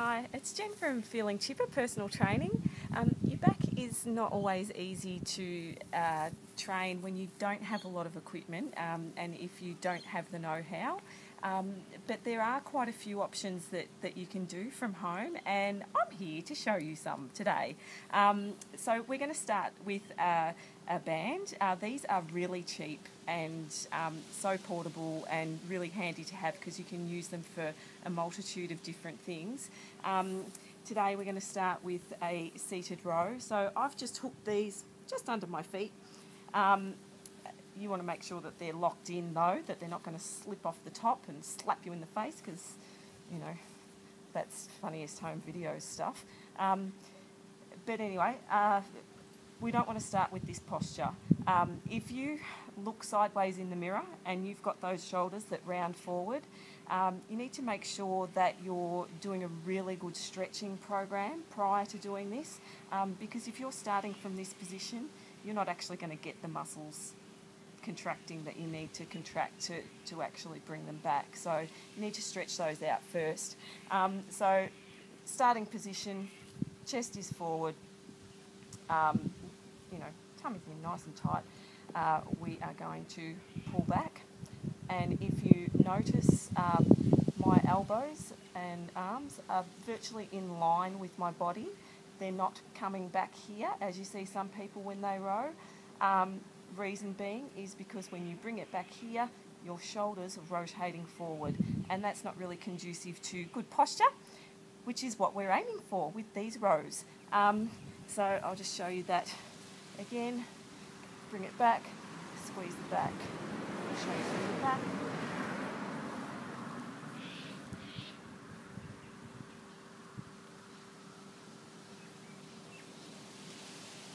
Hi, it's Jen from Feeling Chipper Personal Training. Your back is not always easy to train when you don't have a lot of equipment and if you don't have the know-how. But there are quite a few options that you can do from home, and I'm here to show you some today. So we're going to start with a band. These are really cheap and so portable and really handy to have because you can use them for a multitude of different things. Today we're going to start with a seated row. So I've just hooked these just under my feet. You want to make sure that they're locked in though, that they're not going to slip off the top and slap you in the face because, you know, that's funniest home video stuff. But anyway, we don't want to start with this posture. If you look sideways in the mirror and you've got those shoulders that round forward, you need to make sure that you're doing a really good stretching program prior to doing this, because if you're starting from this position, you're not actually going to get the muscles contracting that you need to contract to actually bring them back. So you need to stretch those out first. So starting position, chest is forward, you know, tummy's in nice and tight. We are going to pull back, and if you notice, my elbows and arms are virtually in line with my body. They're not coming back here as you see some people when they row. Reason being is because when you bring it back here, your shoulders are rotating forward, and that's not really conducive to good posture, which is what we're aiming for with these rows. So I'll just show you that again. Bring it back, squeeze the back. I'll show you from the back.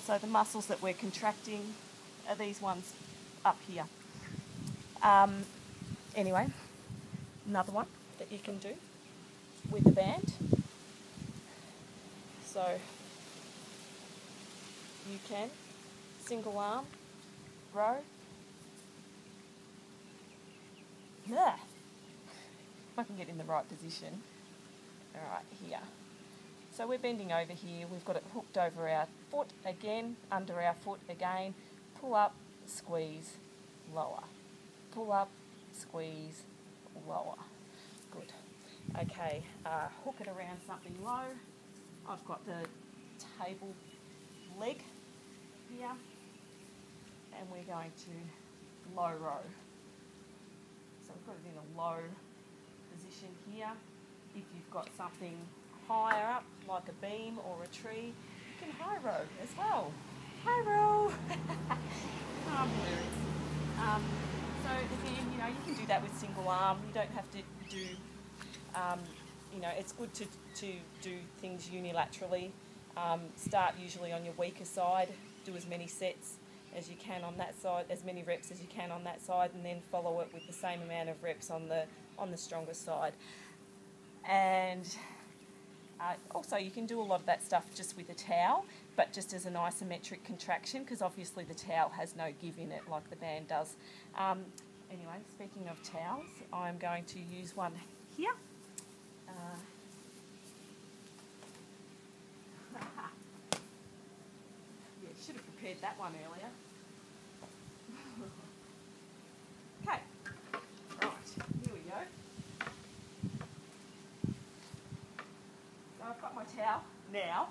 So the muscles that we're contracting are these ones up here. Anyway, another one that you can do with the band. So you can single arm row. Yeah. If I can get in the right position. All right, here. So we're bending over here. We've got it hooked over our foot again, under our foot again. Pull up, squeeze, lower. Pull up, squeeze, lower. Good. Okay, hook it around something low. I've got the table leg here, and we're going to low row. So we've got it in a low position here. If you've got something higher up, like a beam or a tree, you can high row as well. High row! I'm hilarious. So again, you know, you can do that with single arm. You don't have to do, you know, it's good to do things unilaterally. Start usually on your weaker side, do as many sets as you can on that side, as many reps as you can on that side, and then follow it with the same amount of reps on the stronger side. And also you can do a lot of that stuff just with a towel, but just as an isometric contraction, because obviously the towel has no give in it like the band does. Anyway, speaking of towels, I'm going to use one here. Yeah, should have prepared that one earlier. Okay, right, here we go. So I've got my towel now.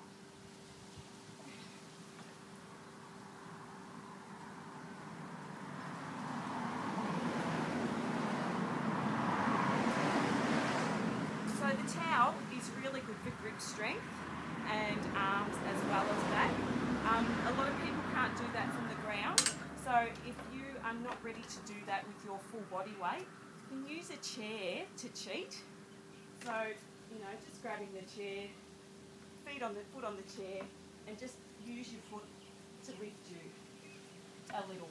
So the towel is really good for grip strength and arms as well as back. A lot of people can't do that from the ground, so if you are not ready to do that with your full body weight, you can use a chair to cheat. So, you know, just grabbing the chair, foot on the chair, and just use your foot to lift you a little.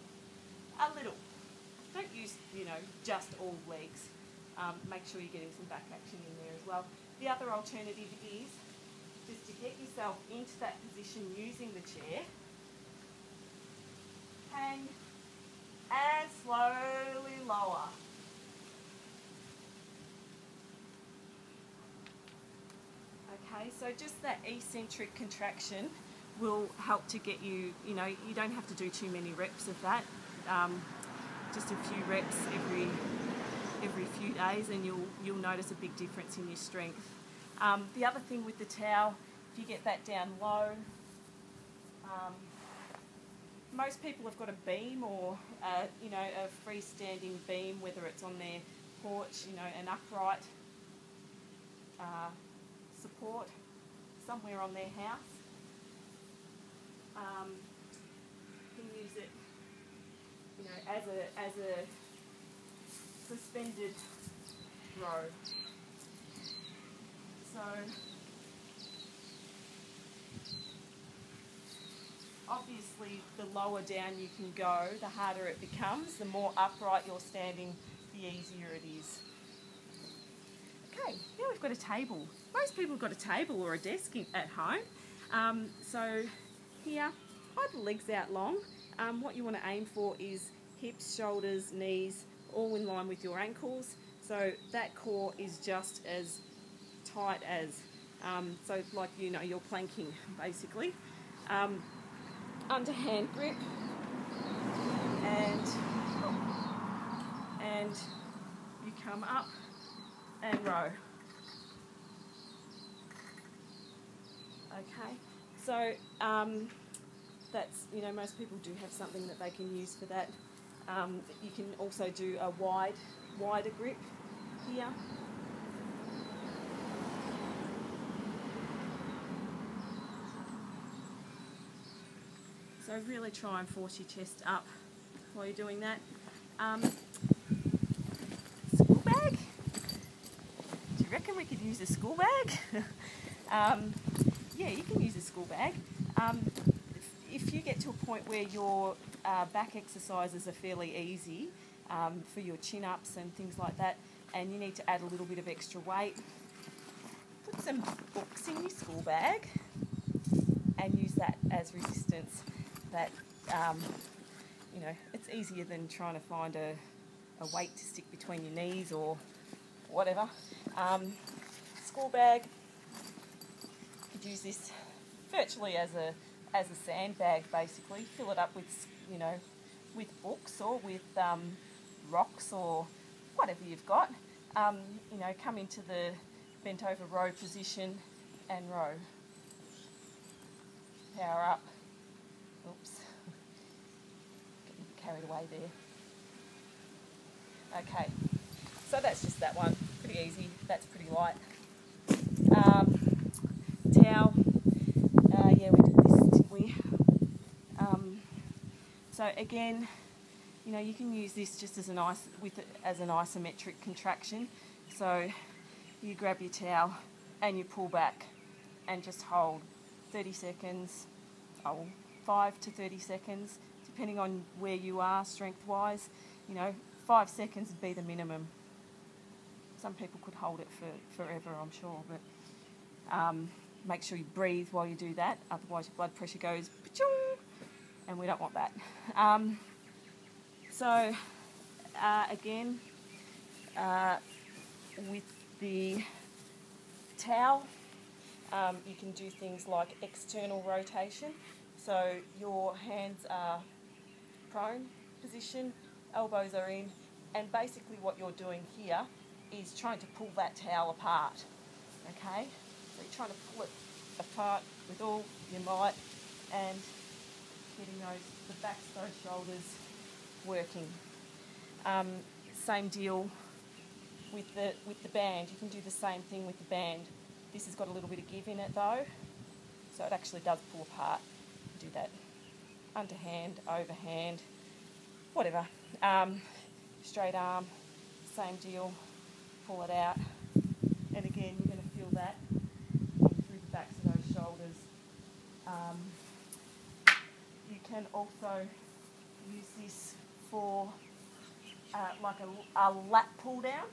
Don't use, you know, just all legs. Make sure you're getting some back action in there as well. The other alternative is just to get yourself into that position using the chair, hang and slowly lower. Okay, so just that eccentric contraction will help to get you, you don't have to do too many reps of that. Just a few reps every few days, and you'll notice a big difference in your strength. The other thing with the towel, if you get that down low, most people have got a beam or a freestanding beam, whether it's on their porch, an upright support somewhere on their house. You can use it, as a suspended row. So obviously the lower down you can go, the harder it becomes. The more upright you're standing, the easier it is. Okay, now we've got a table. Most people have got a table or a desk at home. So here, hold the legs out long. What you want to aim for is hips, shoulders, knees, all in line with your ankles. So that core is just as tight as, so like you're planking basically. Underhand grip, and you come up and row. Okay, so that's, most people do have something that they can use for that. You can also do a wider grip here. So really try and force your chest up while you're doing that. School bag? Do you reckon we could use a school bag? Yeah, you can use a school bag. If you get to a point where your back exercises are fairly easy for your chin-ups and things like that, and you need to add a little bit of extra weight, put some books in your school bag and use that as resistance. That it's easier than trying to find a weight to stick between your knees or whatever. School bag, you could use this virtually as a sandbag basically. Fill it up with with books or with rocks or whatever you've got. Come into the bent over row position and row. Power up. Oops, getting carried away there. Okay, so that's just that one, pretty easy, that's pretty light. Towel, yeah, we did this, didn't we? So again, you can use this just as an isometric contraction. So you grab your towel and you pull back and just hold 30 seconds, 5 to 30 seconds, depending on where you are strength-wise. 5 seconds would be the minimum. Some people could hold it for forever, I'm sure, but make sure you breathe while you do that, otherwise your blood pressure goes pa-chung, and we don't want that. So again, with the towel, you can do things like external rotation. So your hands are prone position, elbows are in, and basically what you're doing here is trying to pull that towel apart. Okay? So you're trying to pull it apart with all your might and getting the backs of those shoulders working. Same deal with the band. You can do the same thing with the band. This has got a little bit of give in it though, so it actually does pull apart. Do that underhand, overhand, whatever. Straight arm, same deal, pull it out, and again you're going to feel that through the backs of those shoulders. You can also use this for like a lat pull down.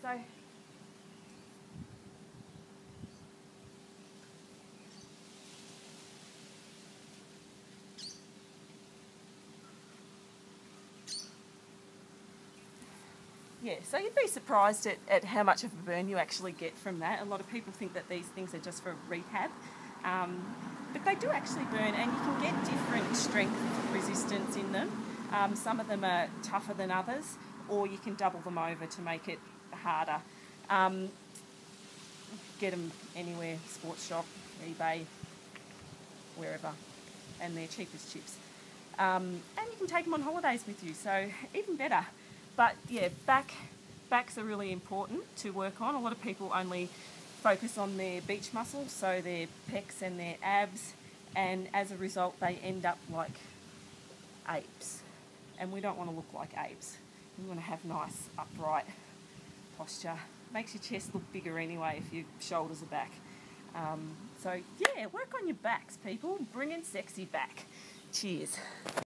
So Yeah, so you'd be surprised at how much of a burn you actually get from that. A lot of people think that these things are just for rehab, but they do actually burn, and you can get different strength resistance in them. Some of them are tougher than others, or you can double them over to make it harder. Get them anywhere, sports shop, eBay, wherever, and they're cheap as chips. And you can take them on holidays with you, so even better. But yeah, backs are really important to work on. A lot of people only focus on their beach muscles, so their pecs and their abs, and as a result they end up like apes. And we don't want to look like apes. We want to have nice, upright posture. Makes your chest look bigger anyway if your shoulders are back. So yeah, work on your backs, people. Bring in sexy back. Cheers.